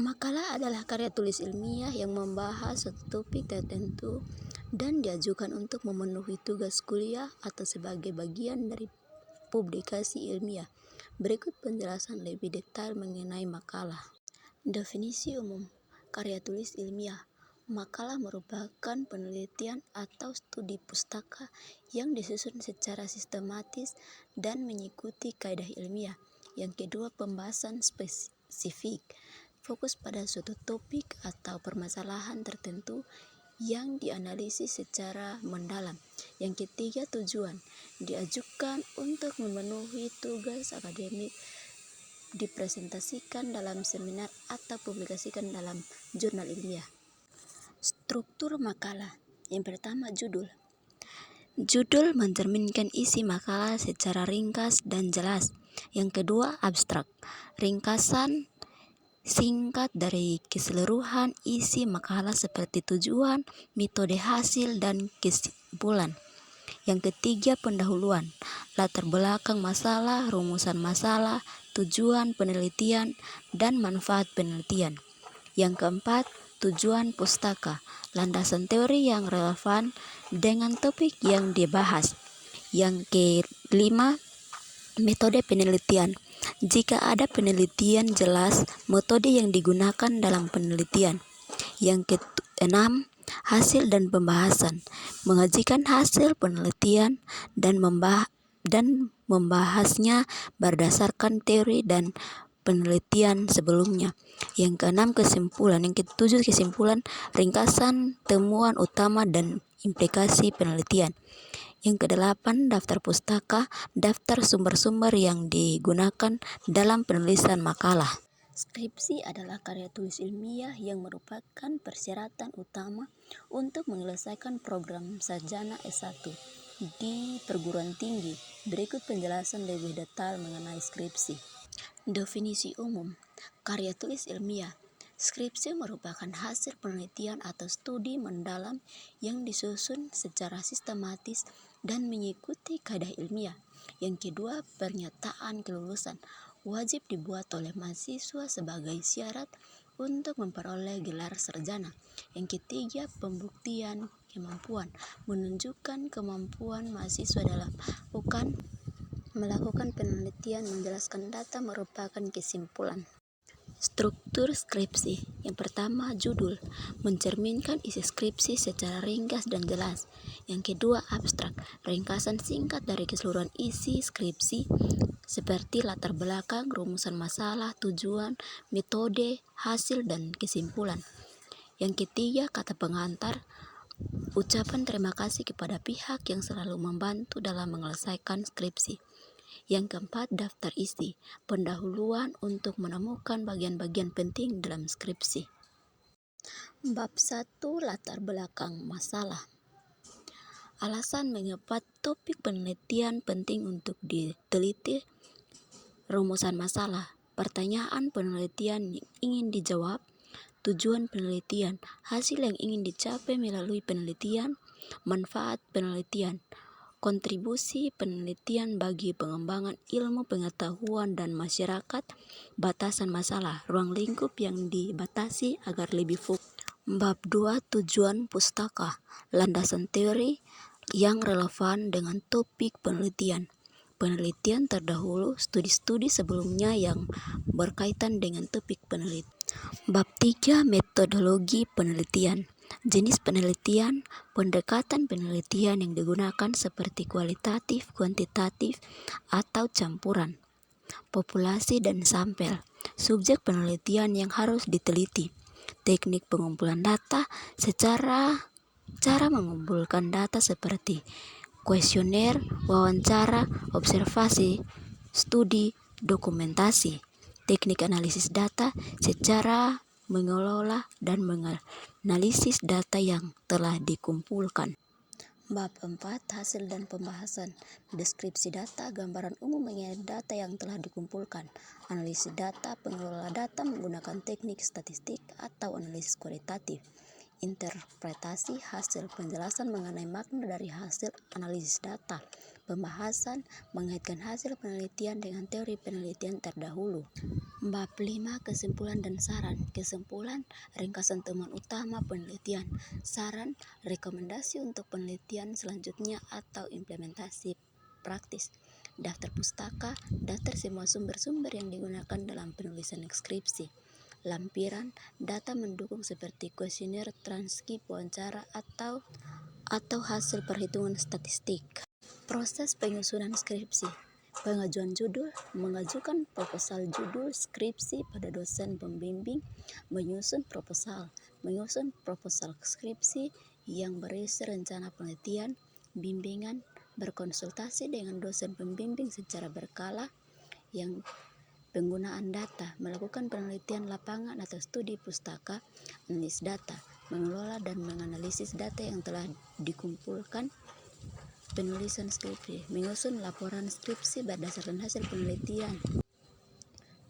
Makalah adalah karya tulis ilmiah yang membahas suatu topik tertentu dan diajukan untuk memenuhi tugas kuliah atau sebagai bagian dari publikasi ilmiah. Berikut penjelasan lebih detail mengenai makalah. Definisi umum karya tulis ilmiah. Makalah merupakan penelitian atau studi pustaka yang disusun secara sistematis dan mengikuti kaidah ilmiah. Yang kedua, pembahasan spesifik, fokus pada suatu topik atau permasalahan tertentu yang dianalisis secara mendalam. Yang ketiga, tujuan, diajukan untuk memenuhi tugas akademik, dipresentasikan dalam seminar atau publikasikan dalam jurnal ilmiah. Struktur makalah. Yang pertama, judul. Judul mencerminkan isi makalah secara ringkas dan jelas. Yang kedua, abstrak, ringkasan singkat dari keseluruhan isi makalah seperti tujuan, metode hasil, dan kesimpulan. Yang ketiga, pendahuluan, latar belakang masalah, rumusan masalah, tujuan penelitian, dan manfaat penelitian. Yang keempat, tujuan pustaka, landasan teori yang relevan dengan topik yang dibahas. Yang kelima, metode penelitian. Jika ada penelitian, jelas metode yang digunakan dalam penelitian. Yang keenam, hasil dan pembahasan, mengajikan hasil penelitian dan membahasnya berdasarkan teori dan penelitian sebelumnya. Yang keenam, kesimpulan. Yang ketujuh, kesimpulan, ringkasan temuan utama dan implikasi penelitian. Yang kedelapan, daftar pustaka, daftar sumber-sumber yang digunakan dalam penulisan makalah. Skripsi adalah karya tulis ilmiah yang merupakan persyaratan utama untuk menyelesaikan program sarjana S1 di perguruan tinggi. Berikut penjelasan lebih detail mengenai skripsi. Definisi umum karya tulis ilmiah. Skripsi merupakan hasil penelitian atau studi mendalam yang disusun secara sistematis dan mengikuti kaidah ilmiah. Yang kedua, pernyataan kelulusan wajib dibuat oleh mahasiswa sebagai syarat untuk memperoleh gelar sarjana. Yang ketiga, pembuktian kemampuan, menunjukkan kemampuan mahasiswa dalam melakukan penelitian, menjelaskan data, merupakan kesimpulan. Struktur skripsi. Yang pertama, judul, mencerminkan isi skripsi secara ringkas dan jelas. Yang kedua, abstrak, ringkasan singkat dari keseluruhan isi skripsi seperti latar belakang, rumusan masalah, tujuan, metode, hasil, dan kesimpulan. Yang ketiga, kata pengantar, ucapan terima kasih kepada pihak yang selalu membantu dalam menyelesaikan skripsi. Yang keempat, daftar isi, pendahuluan untuk menemukan bagian-bagian penting dalam skripsi. Bab 1, latar belakang masalah. Alasan mengapa topik penelitian penting untuk diteliti. Rumusan masalah, pertanyaan penelitian yang ingin dijawab, tujuan penelitian, hasil yang ingin dicapai melalui penelitian, manfaat penelitian, kontribusi penelitian bagi pengembangan ilmu pengetahuan dan masyarakat, batasan masalah, ruang lingkup yang dibatasi agar lebih fokus. Bab 2, tujuan pustaka, landasan teori yang relevan dengan topik penelitian. Penelitian terdahulu, studi-studi sebelumnya yang berkaitan dengan topik penelitian. Bab 3, metodologi penelitian. Jenis penelitian, pendekatan penelitian yang digunakan seperti kualitatif, kuantitatif, atau campuran. Populasi dan sampel, subjek penelitian yang harus diteliti. Teknik pengumpulan data, cara mengumpulkan data seperti kuesioner, wawancara, observasi, studi, dokumentasi. Teknik analisis data, secara mengelola dan menganalisis data yang telah dikumpulkan. Bab 4, hasil dan pembahasan. Deskripsi data, gambaran umum mengenai data yang telah dikumpulkan. Analisis data, pengelola data menggunakan teknik statistik atau analisis kualitatif. Interpretasi hasil, penjelasan mengenai makna dari hasil analisis data. Pembahasan mengaitkan hasil penelitian dengan teori penelitian terdahulu. Bab 5. Kesimpulan dan saran. Kesimpulan, ringkasan temuan utama penelitian. Saran, rekomendasi untuk penelitian selanjutnya atau implementasi praktis. Daftar pustaka, daftar semua sumber-sumber yang digunakan dalam penulisan skripsi. Lampiran, data mendukung seperti kuesioner, transkrip, wawancara, atau hasil perhitungan statistik. Proses penyusunan skripsi. Pengajuan judul, mengajukan proposal judul skripsi pada dosen pembimbing, menyusun proposal skripsi yang berisi rencana penelitian, bimbingan, berkonsultasi dengan dosen pembimbing secara berkala, yang penggunaan data, melakukan penelitian lapangan atau studi pustaka, analis data, mengelola dan menganalisis data yang telah dikumpulkan, penulisan skripsi, menyusun laporan skripsi berdasarkan hasil penelitian.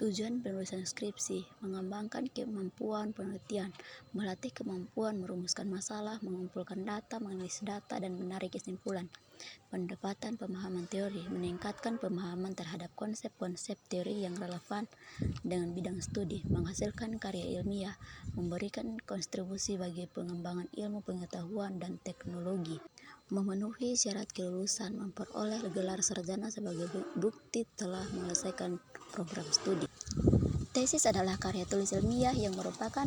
Tujuan penulisan skripsi, mengembangkan kemampuan penelitian, melatih kemampuan merumuskan masalah, mengumpulkan data, menganalisis data, dan menarik kesimpulan. Pendapatan pemahaman teori, meningkatkan pemahaman terhadap konsep-konsep teori yang relevan dengan bidang studi, menghasilkan karya ilmiah, memberikan kontribusi bagi pengembangan ilmu pengetahuan dan teknologi. Memenuhi syarat kelulusan, memperoleh gelar sarjana sebagai bukti telah menyelesaikan program studi. Tesis adalah karya tulis ilmiah yang merupakan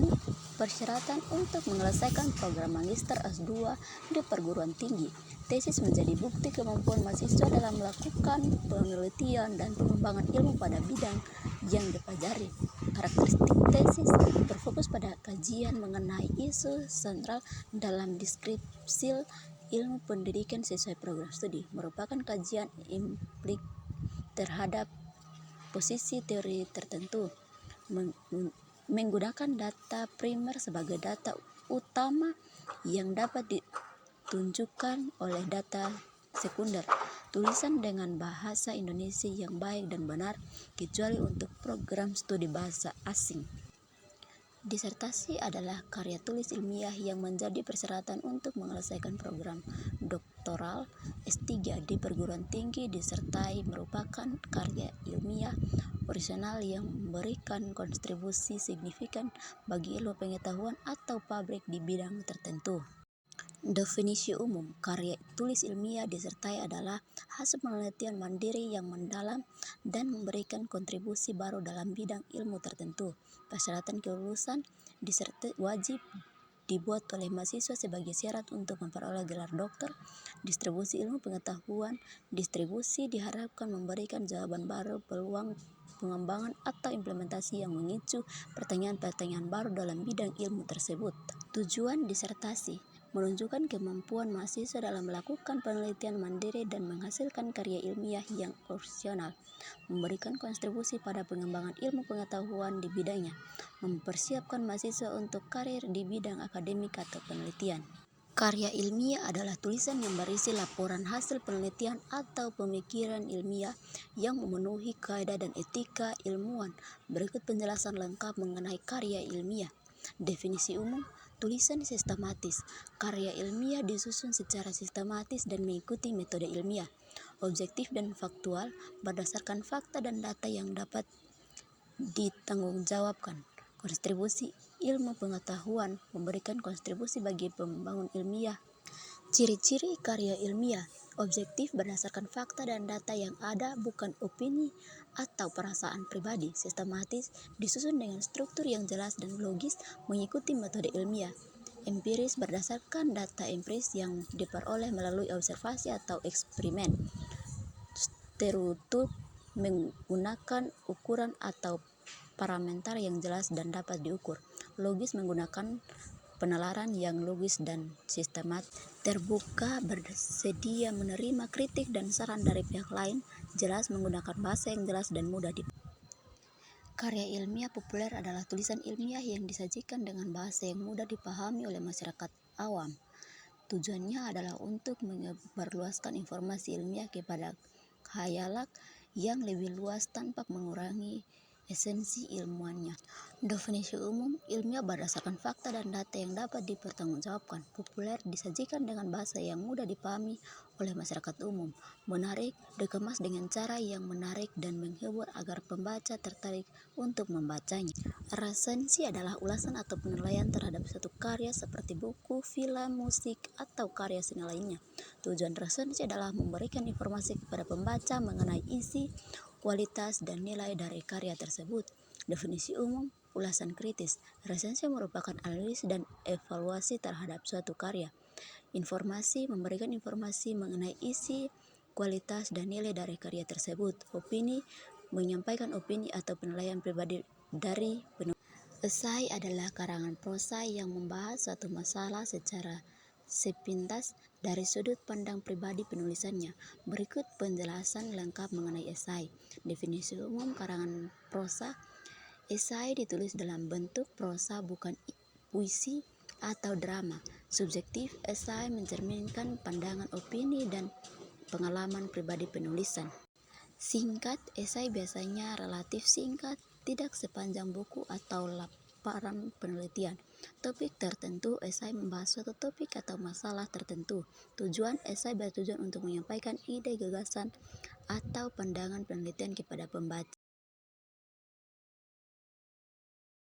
persyaratan untuk menyelesaikan program magister S2 di perguruan tinggi. Tesis menjadi bukti kemampuan mahasiswa dalam melakukan penelitian dan pengembangan ilmu pada bidang yang dipelajari. Karakteristik tesis berfokus pada kajian mengenai isu sentral dalam deskripsi ilmu pendidikan sesuai program studi, merupakan kajian implik terhadap posisi teori tertentu, menggunakan data primer sebagai data utama yang dapat ditunjukkan oleh data sekunder. Tulisan dengan bahasa Indonesia yang baik dan benar, kecuali untuk program studi bahasa asing. Disertasi adalah karya tulis ilmiah yang menjadi persyaratan untuk menyelesaikan program doktoral S3 di perguruan tinggi, disertai merupakan karya ilmiah orisinal yang memberikan kontribusi signifikan bagi ilmu pengetahuan atau publik di bidang tertentu. Definisi umum, karya tulis ilmiah disertai adalah hasil penelitian mandiri yang mendalam dan memberikan kontribusi baru dalam bidang ilmu tertentu. Persyaratan kelulusan disertai wajib dibuat oleh mahasiswa sebagai syarat untuk memperoleh gelar doktor. Distribusi ilmu pengetahuan, distribusi diharapkan memberikan jawaban baru, peluang pengembangan atau implementasi yang memicu pertanyaan-pertanyaan baru dalam bidang ilmu tersebut. Tujuan disertasi, menunjukkan kemampuan mahasiswa dalam melakukan penelitian mandiri dan menghasilkan karya ilmiah yang orisinal, memberikan kontribusi pada pengembangan ilmu pengetahuan di bidangnya, mempersiapkan mahasiswa untuk karir di bidang akademik atau penelitian. Karya ilmiah adalah tulisan yang berisi laporan hasil penelitian atau pemikiran ilmiah yang memenuhi kaidah dan etika ilmuwan. Berikut penjelasan lengkap mengenai karya ilmiah. Definisi umum, tulisan sistematis. Karya ilmiah disusun secara sistematis dan mengikuti metode ilmiah, objektif dan faktual, berdasarkan fakta dan data yang dapat ditanggungjawabkan. Kontribusi ilmu pengetahuan, memberikan kontribusi bagi pembangun ilmiah. Ciri-ciri karya ilmiah, objektif berdasarkan fakta dan data yang ada, bukan opini atau perasaan pribadi. Sistematis, disusun dengan struktur yang jelas dan logis, mengikuti metode ilmiah. Empiris, berdasarkan data empiris yang diperoleh melalui observasi atau eksperimen. Struktur, menggunakan ukuran atau parameter yang jelas dan dapat diukur. Logis, menggunakan penalaran yang logis dan sistematis. Terbuka, bersedia menerima kritik dan saran dari pihak lain. Jelas, menggunakan bahasa yang jelas dan mudah dipahami. Karya ilmiah populer adalah tulisan ilmiah yang disajikan dengan bahasa yang mudah dipahami oleh masyarakat awam. Tujuannya adalah untuk menyebarluaskan informasi ilmiah kepada khayalak yang lebih luas tanpa mengurangi Esensi ilmuannya. Definisi umum ilmiah berdasarkan fakta dan data yang dapat dipertanggungjawabkan, populer, disajikan dengan bahasa yang mudah dipahami oleh masyarakat umum, menarik, dikemas dengan cara yang menarik dan menghibur agar pembaca tertarik untuk membacanya. Resensi adalah ulasan atau penilaian terhadap suatu karya seperti buku, film, musik, atau karya seni lainnya. Tujuan resensi adalah memberikan informasi kepada pembaca mengenai isi, kualitas, dan nilai dari karya tersebut. Definisi umum, ulasan kritis. Resensi merupakan analisis dan evaluasi terhadap suatu karya. Informasi, memberikan informasi mengenai isi, kualitas, dan nilai dari karya tersebut. Opini, menyampaikan opini atau penilaian pribadi dari penulis. Esai adalah karangan prosa yang membahas suatu masalah secara sepintas dari sudut pandang pribadi penulisannya. Berikut penjelasan lengkap mengenai esai. Definisi umum karangan prosa. Esai ditulis dalam bentuk prosa, bukan puisi atau drama. Subjektif, esai mencerminkan pandangan, opini, dan pengalaman pribadi penulisan. Singkat, esai biasanya relatif singkat, tidak sepanjang buku atau laporan penelitian. Topik tertentu, esai membahas suatu topik atau masalah tertentu. Tujuan, esai bertujuan untuk menyampaikan ide, gagasan, atau pandangan penelitian kepada pembaca.